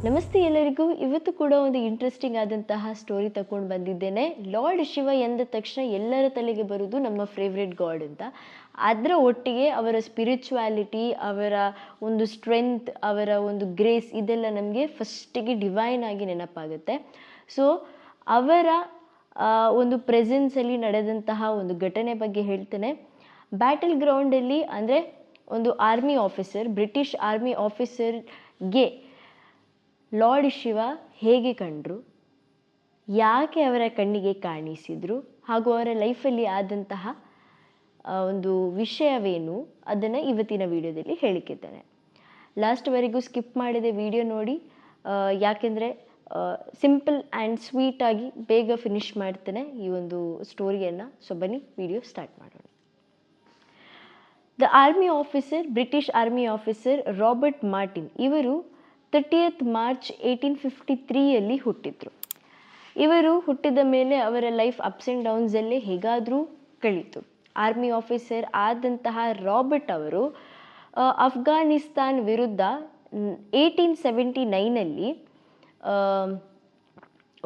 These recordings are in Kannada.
ನಮಸ್ತೆ ಎಲ್ಲರಿಗೂ. ಇವತ್ತು ಕೂಡ ಒಂದು ಇಂಟ್ರೆಸ್ಟಿಂಗ್ ಆದಂತಹ ಸ್ಟೋರಿ ತಗೊಂಡು ಬಂದಿದ್ದೇನೆ. ಲಾರ್ಡ್ ಶಿವ ಎಂದ ತಕ್ಷಣ ಎಲ್ಲರ ತಲೆಗೆ ಬರೋದು ನಮ್ಮ ಫೇವ್ರೆಟ್ ಗಾಡ್ ಅಂತ. ಅದರ ಒಟ್ಟಿಗೆ ಅವರ ಸ್ಪಿರಿಚುವಾಲಿಟಿ, ಅವರ ಒಂದು ಸ್ಟ್ರೆಂತ್, ಅವರ ಒಂದು ಗ್ರೇಸ್ ಇದೆಲ್ಲ ನಮಗೆ ಫಸ್ಟಿಗೆ ಡಿವೈನ್ ಆಗಿ ನೆನಪಾಗುತ್ತೆ. ಸೊ ಅವರ ಒಂದು ಪ್ರೆಸೆನ್ಸಲ್ಲಿ ನಡೆದಂತಹ ಒಂದು ಘಟನೆ ಬಗ್ಗೆ ಹೇಳ್ತೇನೆ. ಬ್ಯಾಟಲ್ ಗ್ರೌಂಡಲ್ಲಿ ಅಂದರೆ ಒಂದು ಆರ್ಮಿ ಆಫೀಸರ್, ಬ್ರಿಟಿಷ್ ಆರ್ಮಿ ಆಫೀಸರ್ಗೆ ಲಾರ್ಡ್ ಶಿವ ಹೇಗೆ ಕಂಡರು, ಯಾಕೆ ಅವರ ಕಣ್ಣಿಗೆ ಕಾಣಿಸಿದರು, ಹಾಗೂ ಅವರ ಲೈಫಲ್ಲಿ ಆದಂತಹ ಒಂದು ವಿಷಯವೇನು ಅದನ್ನು ಇವತ್ತಿನ ವಿಡಿಯೋದಲ್ಲಿ ಹೇಳಿಕಿದ್ದೇನೆ. ಲಾಸ್ಟ್ವರೆಗೂ ಸ್ಕಿಪ್ ಮಾಡಿದೆ ವಿಡಿಯೋ ನೋಡಿ, ಯಾಕೆಂದರೆ ಸಿಂಪಲ್ ಆ್ಯಂಡ್ ಸ್ವೀಟಾಗಿ ಬೇಗ ಫಿನಿಷ್ ಮಾಡ್ತೇನೆ ಈ ಒಂದು ಸ್ಟೋರಿಯನ್ನು. ಸೊ ಬನ್ನಿ ವಿಡಿಯೋ ಸ್ಟಾರ್ಟ್ ಮಾಡೋಣ. The army officer, British army officer Robert Martin ಇವರು 30th ಮಾರ್ಚ್ 1853ಯಲ್ಲಿ ಹುಟ್ಟಿದ್ರು. ಇವರು ಹುಟ್ಟಿದ ಮೇಲೆ ಅವರ ಲೈಫ್ ಅಪ್ಸ್ ಆ್ಯಂಡ್ ಡೌನ್ಸಲ್ಲೇ ಹೇಗಾದರೂ ಕಳೀತು. ಆರ್ಮಿ ಆಫೀಸರ್ ಆದಂತಹ ರಾಬರ್ಟ್ ಅವರು ಅಫ್ಘಾನಿಸ್ತಾನ್ ವಿರುದ್ಧ 1879ನಲ್ಲಿ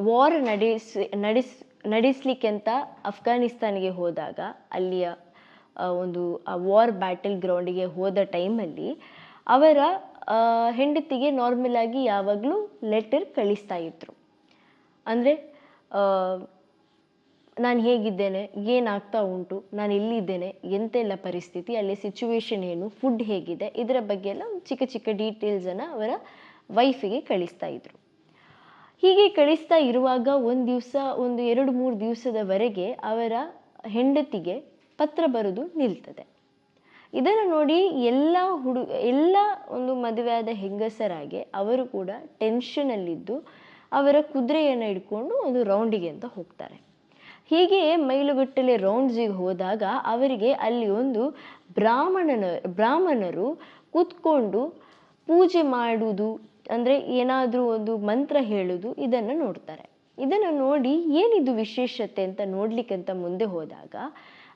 ವಾರ್ ನಡೆಸಲಿಕ್ಕೆ ಅಂತ ಅಫ್ಘಾನಿಸ್ತಾನಿಗೆ ಹೋದಾಗ, ಅಲ್ಲಿಯ ಒಂದು ವಾರ್ ಬ್ಯಾಟಲ್ ಗ್ರೌಂಡಿಗೆ ಹೋದ ಟೈಮಲ್ಲಿ ಅವರ ಹೆಂಡತಿಗೆ ನಾರ್ಮಲ್ ಆಗಿ ಯಾವಾಗಲೂ ಲೆಟರ್ ಕಳಿಸ್ತಾ ಇದ್ರು. ಅಂದರೆ ನಾನು ಹೇಗಿದ್ದೇನೆ, ಏನಾಗ್ತಾ ಉಂಟು, ನಾನು ಎಲ್ಲಿದ್ದೇನೆ, ಎಂತೆಲ್ಲ ಪರಿಸ್ಥಿತಿ, ಅಲ್ಲಿ ಸಿಚುವೇಶನ್ ಏನು, ಫುಡ್ ಹೇಗಿದೆ, ಇದರ ಬಗ್ಗೆ ಎಲ್ಲ ಚಿಕ್ಕ ಚಿಕ್ಕ ಡೀಟೇಲ್ಸನ್ನು ಅವರ ವೈಫಿಗೆ ಕಳಿಸ್ತಾ ಇದ್ರು. ಹೀಗೆ ಕಳಿಸ್ತಾ ಇರುವಾಗ ಒಂದು ದಿವಸ, ಒಂದು 2-3 ದಿವಸದವರೆಗೆ ಅವರ ಹೆಂಡತಿಗೆ ಪತ್ರ ಬರೋದು ನಿಲ್ತದೆ. ಇದನ್ನು ನೋಡಿ ಎಲ್ಲ ಒಂದು ಮದುವೆಯಾದ ಹೆಂಗಸರಾಗೆ ಅವರು ಕೂಡ ಟೆನ್ಷನಲ್ಲಿದ್ದು ಅವರ ಕುದುರೆಯನ್ನು ಹಿಡ್ಕೊಂಡು ಒಂದು ರೌಂಡಿಗೆ ಅಂತ ಹೋಗ್ತಾರೆ. ಹೀಗೆ ಮೈಲುಗಟ್ಟಲೆ ರೌಂಡ್ಸಿಗೆ ಹೋದಾಗ ಅವರಿಗೆ ಅಲ್ಲಿ ಒಂದು ಬ್ರಾಹ್ಮಣರು ಕೂತ್ಕೊಂಡು ಪೂಜೆ ಮಾಡುವುದು, ಅಂದರೆ ಏನಾದರೂ ಒಂದು ಮಂತ್ರ ಹೇಳೋದು, ಇದನ್ನು ನೋಡ್ತಾರೆ. ಇದನ್ನು ನೋಡಿ ಏನಿದು ವಿಶೇಷತೆ ಅಂತ ನೋಡ್ಲಿಕ್ಕಂತ ಮುಂದೆ ಹೋದಾಗ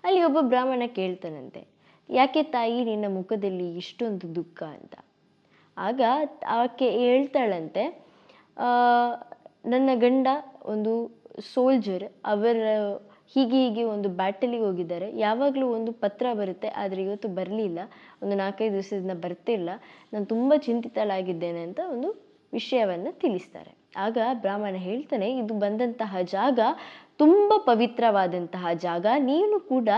ಅಲ್ಲಿ ಒಬ್ಬ ಬ್ರಾಹ್ಮಣ ಕೇಳ್ತಾನಂತೆ, ಯಾಕೆ ತಾಯಿ ನಿನ್ನ ಮುಖದಲ್ಲಿ ಇಷ್ಟೊಂದು ದುಃಖ ಅಂತ. ಆಗ ಆಕೆ ಹೇಳ್ತಾಳಂತೆ, ನನ್ನ ಗಂಡ ಒಂದು ಸೋಲ್ಜರ್, ಅವರ ಹೀಗೆ ಒಂದು ಬ್ಯಾಟಲಿಗೆ ಹೋಗಿದ್ದಾರೆ, ಯಾವಾಗಲೂ ಒಂದು ಪತ್ರ ಬರುತ್ತೆ, ಆದರೆ ಇವತ್ತು ಬರಲಿಲ್ಲ, ಒಂದು 4-5 ದಿವಸದಿಂದ ಬರ್ತಿಲ್ಲ, ನಾನು ತುಂಬ ಚಿಂತಿತಳಾಗಿದ್ದೇನೆ ಅಂತ ಒಂದು ವಿಷಯವನ್ನು ತಿಳಿಸ್ತಾರೆ. ಆಗ ಬ್ರಾಹ್ಮಣ ಹೇಳ್ತಾನೆ, ಇದು ಬಂದಂತಹ ಜಾಗ ತುಂಬ ಪವಿತ್ರವಾದಂತಹ ಜಾಗ, ನೀನು ಕೂಡ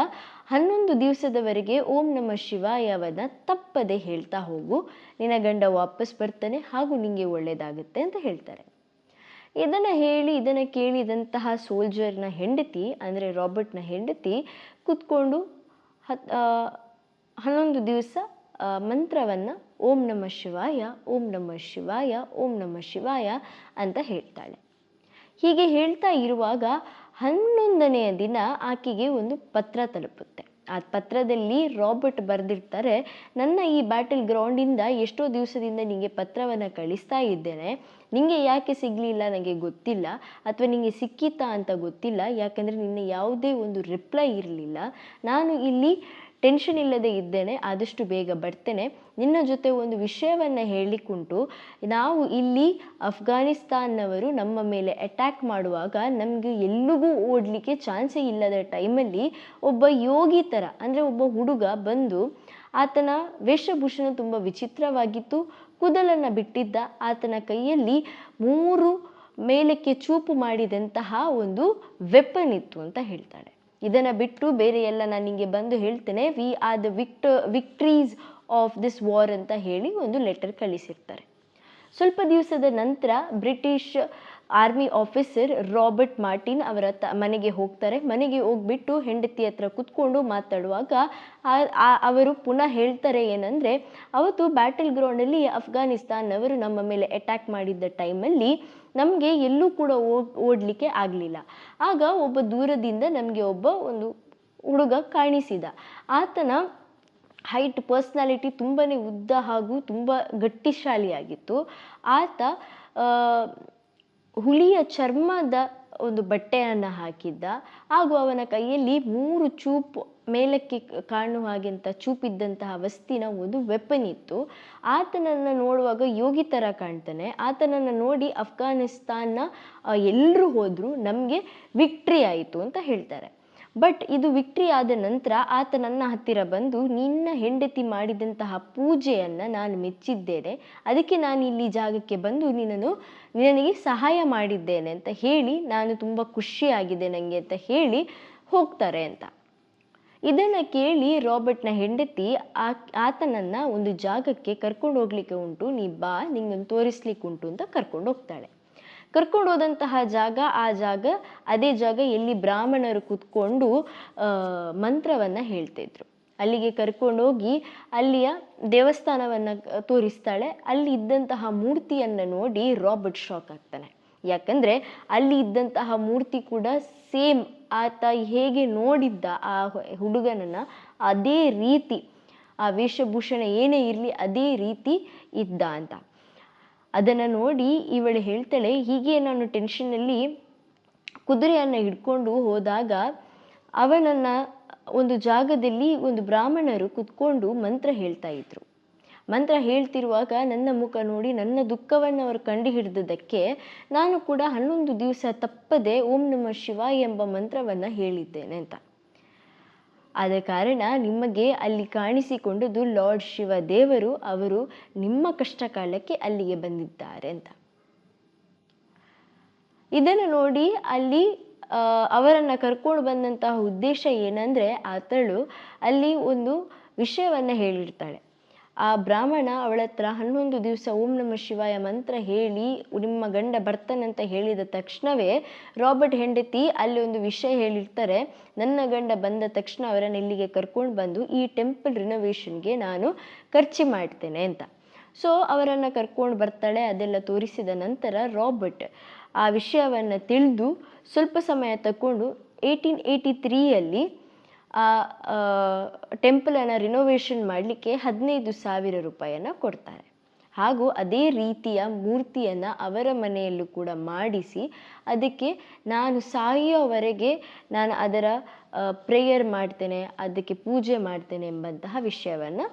11 ದಿವಸದವರೆಗೆ ಓಂ ನಮಃ ಶಿವಾಯವನ್ನ ತಪ್ಪದೆ ಹೇಳ್ತಾ ಹೋಗು, ನಿನ್ನ ಗಂಡ ವಾಪಸ್ ಬರ್ತಾನೆ, ಹಾಗೂ ನಿಂಗೆ ಒಳ್ಳೆಯದಾಗುತ್ತೆ ಅಂತ ಹೇಳ್ತಾರೆ. ಇದನ್ನು ಕೇಳಿದಂತಹ ಸೋಲ್ಜರ್ನ ಹೆಂಡತಿ, ಅಂದರೆ ರಾಬರ್ಟ್ನ ಹೆಂಡತಿ ಕೂತ್ಕೊಂಡು 11 ದಿವಸ ಮಂತ್ರವನ್ನು ಓಂ ನಮಃ ಶಿವಾಯ, ಓಂ ನಮಃ ಶಿವಾಯ, ಓಂ ನಮಃ ಶಿವಾಯ ಅಂತ ಹೇಳ್ತಾಳೆ. ಹೀಗೆ ಹೇಳ್ತಾ ಇರುವಾಗ 11ನೆಯ ದಿನ ಆಕೆಗೆ ಒಂದು ಪತ್ರ ತಲುಪುತ್ತೆ. ಆ ಪತ್ರದಲ್ಲಿ ರಾಬರ್ಟ್ ಬರೆದಿರ್ತಾರೆ, ನನ್ನ ಈ ಬ್ಯಾಟಲ್ ಗ್ರೌಂಡಿಂದ ಎಷ್ಟೋ ದಿವಸದಿಂದ ನಿಮಗೆ ಪತ್ರವನ್ನು ಕಳಿಸ್ತಾ ಇದ್ದೇನೆ, ನಿಮಗೆ ಯಾಕೆ ಸಿಗಲಿಲ್ಲ ನನಗೆ ಗೊತ್ತಿಲ್ಲ, ಅಥವಾ ನಿಮಗೆ ಸಿಕ್ಕಿತಾ ಅಂತ ಗೊತ್ತಿಲ್ಲ, ಯಾಕಂದರೆ ನಿನ್ನೆ ಯಾವುದೇ ಒಂದು ರಿಪ್ಲೈ ಇರಲಿಲ್ಲ. ನಾನು ಇಲ್ಲಿ ಟೆನ್ಷನ್ ಇಲ್ಲದೆ ಇದ್ದೇನೆ, ಆದಷ್ಟು ಬೇಗ ಬರ್ತೇನೆ, ನಿನ್ನ ಜೊತೆ ಒಂದು ವಿಷಯವನ್ನು ಹೇಳಲಿಕ್ಕುಂಟು. ನಾವು ಇಲ್ಲಿ ಅಫ್ಘಾನಿಸ್ತಾನ್ನವರು ನಮ್ಮ ಮೇಲೆ ಅಟ್ಯಾಕ್ ಮಾಡುವಾಗ ನಮಗೆ ಎಲ್ಲಿಗೂ ಓಡಲಿಕ್ಕೆ ಚಾನ್ಸೇ ಇಲ್ಲದ ಟೈಮಲ್ಲಿ ಒಬ್ಬ ಯೋಗಿ ಥರ, ಅಂದರೆ ಒಬ್ಬ ಹುಡುಗ ಬಂದು, ಆತನ ವೇಷಭೂಷಣ ತುಂಬ ವಿಚಿತ್ರವಾಗಿತ್ತು, ಕೂದಲನ್ನು ಬಿಟ್ಟಿದ್ದ, ಆತನ ಕೈಯಲ್ಲಿ 3 ಮೇಲಕ್ಕೆ ಚೂಪು ಮಾಡಿದಂತಹ ಒಂದು ವೆಪನ್ ಇತ್ತು ಅಂತ ಹೇಳ್ತಾಳೆ. ಇದನ್ನು ಬಿಟ್ಟು ಬೇರೆ ಎಲ್ಲ ನಾನು ನಿಮಗೆ ಬಂದು ಹೇಳ್ತೇನೆ, we are the victories of this war ಅಂತ ಹೇಳಿ ಒಂದು ಲೆಟರ್ ಕಳಿಸಿರ್ತಾರೆ. ಸ್ವಲ್ಪ ದಿವಸದ ನಂತರ British army officer Robert Martin ಅವರ ಮನೆಗೆ ಹೋಗ್ತಾರೆ. ಮನೆಗೆ ಹೋಗ್ಬಿಟ್ಟು ಹೆಂಡತಿ ಹತ್ರ ಕೂತ್ಕೊಂಡು ಮಾತಾಡುವಾಗ ಅವರು ಪುನಃ ಹೇಳ್ತಾರೆ ಏನಂದರೆ, ಅವತ್ತು ಬ್ಯಾಟಲ್ ಗ್ರೌಂಡಲ್ಲಿ ಅಫ್ಘಾನಿಸ್ತಾನ್ನವರು ನಮ್ಮ ಮೇಲೆ ಅಟ್ಯಾಕ್ ಮಾಡಿದ್ದ ಟೈಮಲ್ಲಿ ನಮಗೆ ಎಲ್ಲೂ ಕೂಡ ಓಡಲಿಕ್ಕೆ ಆಗಲಿಲ್ಲ. ಆಗ ಒಬ್ಬ ದೂರದಿಂದ ನಮಗೆ ಒಂದು ಹುಡುಗ ಕಾಣಿಸಿದ. ಆತನ ಹೈಟ್, ಪರ್ಸ್ನಾಲಿಟಿ ತುಂಬಾ ಉದ್ದ ಹಾಗೂ ತುಂಬ ಗಟ್ಟಿಶಾಲಿಯಾಗಿತ್ತು. ಆತ ಹುಲಿಯ ಚರ್ಮದ ಒಂದು ಬಟ್ಟೆಯನ್ನು ಹಾಕಿದ್ದ. ಹಾಗೂ ಅವನ ಕೈಯಲ್ಲಿ 3 ಚೂಪು ಮೇಲಕ್ಕೆ ಕಾಣುವ ಹಾಗೆಂತ ಚೂಪಿದ್ದಂತಹ ವಸ್ತಿನ ಒಂದು ವೆಪನ್ ಇತ್ತು. ಆತನನ್ನು ನೋಡುವಾಗ ಯೋಗಿ ಥರ ಕಾಣ್ತಾನೆ. ಆತನನ್ನು ನೋಡಿ ಅಫ್ಘಾನಿಸ್ತಾನ ಎಲ್ಲರೂ ಹೋದರು, ನಮಗೆ ವಿಕ್ಟ್ರಿ ಆಯಿತು ಅಂತ ಹೇಳ್ತಾರೆ. ಬಟ್ ಇದು ವಿಕ್ಟ್ರಿ ಆದ ನಂತರ ಆತ ನನ್ನ ಹತ್ತಿರ ಬಂದು, ನಿನ್ನ ಹೆಂಡತಿ ಮಾಡಿದಂತಹ ಪೂಜೆಯನ್ನು ನಾನು ಮೆಚ್ಚಿದ್ದೇನೆ, ಅದಕ್ಕೆ ನಾನು ಇಲ್ಲಿ ಜಾಗಕ್ಕೆ ಬಂದು ನಿನಗೆ ಸಹಾಯ ಮಾಡಿದ್ದೇನೆ ಅಂತ ಹೇಳಿ, ನಾನು ತುಂಬ ಖುಷಿಯಾಗಿದೆ ನನಗೆ ಅಂತ ಹೇಳಿ ಹೋಗ್ತಾರೆ ಅಂತ. ಇದನ್ನು ಕೇಳಿ ರಾಬರ್ಟ್ನ ಹೆಂಡತಿ ಆತನನ್ನು ಒಂದು ಜಾಗಕ್ಕೆ ಕರ್ಕೊಂಡು ಹೋಗ್ಲಿಕ್ಕೆ ಉಂಟು, ನೀ ಬಾ, ನಿಂಗೊಂದು ತೋರಿಸ್ಲಿಕ್ಕೆ ಉಂಟು ಅಂತ ಕರ್ಕೊಂಡು ಹೋಗ್ತಾಳೆ. ಕರ್ಕೊಂಡು ಹೋದಂತಹ ಜಾಗ ಅದೇ ಜಾಗ ಎಲ್ಲಿ ಬ್ರಾಹ್ಮಣರು ಕೂತ್ಕೊಂಡು ಮಂತ್ರವನ್ನು ಹೇಳ್ತಿದ್ರು. ಅಲ್ಲಿಗೆ ಕರ್ಕೊಂಡೋಗಿ ಅಲ್ಲಿಯ ದೇವಸ್ಥಾನವನ್ನು ತೋರಿಸ್ತಾಳೆ. ಅಲ್ಲಿ ಇದ್ದಂತಹ ಮೂರ್ತಿಯನ್ನು ನೋಡಿ ರಾಬರ್ಟ್ ಶಾಕ್ ಆಗ್ತಾನೆ. ಯಾಕಂದರೆ ಅಲ್ಲಿ ಇದ್ದಂತಹ ಮೂರ್ತಿ ಕೂಡ ಸೇಮ್ ಆತ ಹೇಗೆ ನೋಡಿದ್ದ ಆ ಹುಡುಗನನ್ನು ಅದೇ ರೀತಿ, ಆ ವೇಷಭೂಷಣ ಏನೇ ಇರಲಿ ಅದೇ ರೀತಿ ಇದ್ದ ಅಂತ. ಅದನ್ನು ನೋಡಿ ಇವಳು ಹೇಳ್ತಾಳೆ, ಹೀಗೆ ನಾನು ಟೆನ್ಷನಲ್ಲಿ ಕುದುರೆಯನ್ನು ಹಿಡ್ಕೊಂಡು ಹೋದಾಗ ಅವನನ್ನು ಒಂದು ಜಾಗದಲ್ಲಿ ಒಂದು ಬ್ರಾಹ್ಮಣರು ಕುತ್ಕೊಂಡು ಮಂತ್ರ ಹೇಳ್ತಾ ಇದ್ರು. ಮಂತ್ರ ಹೇಳ್ತಿರುವಾಗ ನನ್ನ ಮುಖ ನೋಡಿ ನನ್ನ ದುಃಖವನ್ನು ಅವರು ಕಂಡು ಹಿಡಿದದಕ್ಕೆ ನಾನು ಕೂಡ 11 ದಿವಸ ತಪ್ಪದೆ ಓಂ ನಮಃ ಶಿವಾಯ ಎಂಬ ಮಂತ್ರವನ್ನು ಹೇಳಿದ್ದೇನೆ ಅಂತ. ಆದ ಕಾರಣ ನಿಮಗೆ ಅಲ್ಲಿ ಕಾಣಿಸಿಕೊಂಡದ್ದು ಲಾರ್ಡ್ ಶಿವ ದೇವರು, ಅವರು ನಿಮ್ಮ ಕಷ್ಟ ಕಾಲಕ್ಕೆ ಅಲ್ಲಿಗೆ ಬಂದಿದ್ದಾರೆ ಅಂತ. ಇದನ್ನು ನೋಡಿ ಅಲ್ಲಿ ಅವರನ್ನು ಕರ್ಕೊಂಡು ಬಂದಂತಹ ಉದ್ದೇಶ ಏನಂದರೆ, ಆತಳು ಅಲ್ಲಿ ಒಂದು ವಿಷಯವನ್ನು ಹೇಳಿರ್ತಾಳೆ. ಆ ಬ್ರಾಹ್ಮಣ ಅವಳ ಹತ್ರ 11 ದಿವಸ ಓಂ ನಮಃ ಶಿವಾಯ ಮಂತ್ರ ಹೇಳಿ ನಿಮ್ಮ ಗಂಡ ಬರ್ತಾನಂತ ಹೇಳಿದ ತಕ್ಷಣವೇ ರಾಬರ್ಟ್ ಹೆಂಡತಿ ಅಲ್ಲಿ ಒಂದು ವಿಷಯ ಹೇಳಿರ್ತಾರೆ, ನನ್ನ ಗಂಡ ಬಂದ ತಕ್ಷಣ ಅವರನ್ನು ಇಲ್ಲಿಗೆ ಕರ್ಕೊಂಡು ಬಂದು ಈ ಟೆಂಪಲ್ ರಿನೋವೇಷನ್ಗೆ ನಾನು ಖರ್ಚು ಮಾಡ್ತೇನೆ ಅಂತ. ಸೊ ಅವರನ್ನು ಕರ್ಕೊಂಡು ಬರ್ತಾಳೆ. ಅದೆಲ್ಲ ತೋರಿಸಿದ ನಂತರ ರಾಬರ್ಟ್ ಆ ವಿಷಯವನ್ನು ತಿಳಿದು ಸ್ವಲ್ಪ ಸಮಯ ತಗೊಂಡು 1883ಯಲ್ಲಿ ಆ ಟೆಂಪಲನ್ನು ರಿನೋವೇಷನ್ ಮಾಡಲಿಕ್ಕೆ 15,000 ರೂಪಾಯಿಯನ್ನು ಕೊಡ್ತಾರೆ. ಹಾಗೂ ಅದೇ ರೀತಿಯ ಮೂರ್ತಿಯನ್ನು ಅವರ ಮನೆಯಲ್ಲೂ ಕೂಡ ಮಾಡಿಸಿ ಅದಕ್ಕೆ ನಾನು ಸಾಯೋವರೆಗೆ ನಾನು ಅದರ ಪ್ರೇಯರ್ ಮಾಡ್ತೇನೆ, ಅದಕ್ಕೆ ಪೂಜೆ ಮಾಡ್ತೇನೆ ಎಂಬಂತಹ ವಿಷಯವನ್ನು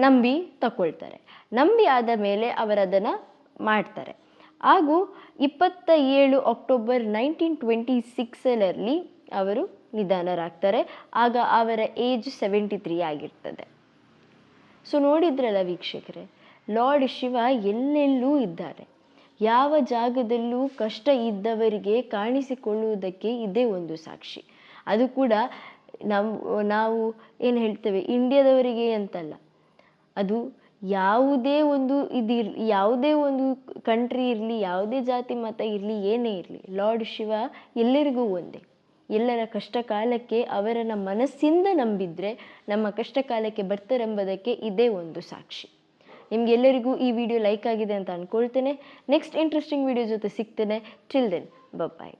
ನಂಬಿ ತಗೊಳ್ತಾರೆ. ನಂಬಿ ಆದ ಮೇಲೆ ಅವರದನ್ನು ಮಾಡ್ತಾರೆ. ಹಾಗೂ 27 ಅಕ್ಟೋಬರ್ 1926ರಲ್ಲಿ ಅವರು ನಿಧನರಾಗ್ತಾರೆ. ಆಗ ಅವರ ಏಜ್ 73 ಆಗಿರ್ತದೆ. ಸೊ ನೋಡಿದ್ರಲ್ಲ ವೀಕ್ಷಕರೇ, ಲಾರ್ಡ್ ಶಿವ ಎಲ್ಲೆಲ್ಲೂ ಇದ್ದಾರೆ. ಯಾವ ಜಾಗದಲ್ಲೂ ಕಷ್ಟ ಇದ್ದವರಿಗೆ ಕಾಣಿಸಿಕೊಳ್ಳುವುದಕ್ಕೆ ಇದೇ ಒಂದು ಸಾಕ್ಷಿ. ಅದು ಕೂಡ ನಾವು ಏನು ಹೇಳ್ತೇವೆ ಇಂಡಿಯಾದವರಿಗೆ ಅಂತಲ್ಲ, ಅದು ಯಾವುದೇ ಒಂದು ಯಾವುದೇ ಒಂದು ಕಂಟ್ರಿ ಇರಲಿ, ಯಾವುದೇ ಜಾತಿ ಮತ ಇರಲಿ, ಏನೇ ಇರಲಿ, ಲಾರ್ಡ್ ಶಿವ ಎಲ್ಲರಿಗೂ ಒಂದೇ. ಎಲ್ಲರ ಕಷ್ಟ ಕಾಲಕ್ಕೆ ಅವರನ್ನು ಮನಸ್ಸಿಂದ ನಂಬಿದರೆ ನಮ್ಮ ಕಷ್ಟ ಕಾಲಕ್ಕೆ ಬರ್ತಾರೆಂಬುದಕ್ಕೆ ಇದೇ ಒಂದು ಸಾಕ್ಷಿ. ನಿಮಗೆಲ್ಲರಿಗೂ ಈ ವಿಡಿಯೋ ಲೈಕ್ ಆಗಿದೆ ಅಂತ ಅಂದ್ಕೊಳ್ತೇನೆ. ನೆಕ್ಸ್ಟ್ ಇಂಟ್ರೆಸ್ಟಿಂಗ್ ವಿಡಿಯೋ ಜೊತೆ ಸಿಗ್ತೇನೆ. Till then bye.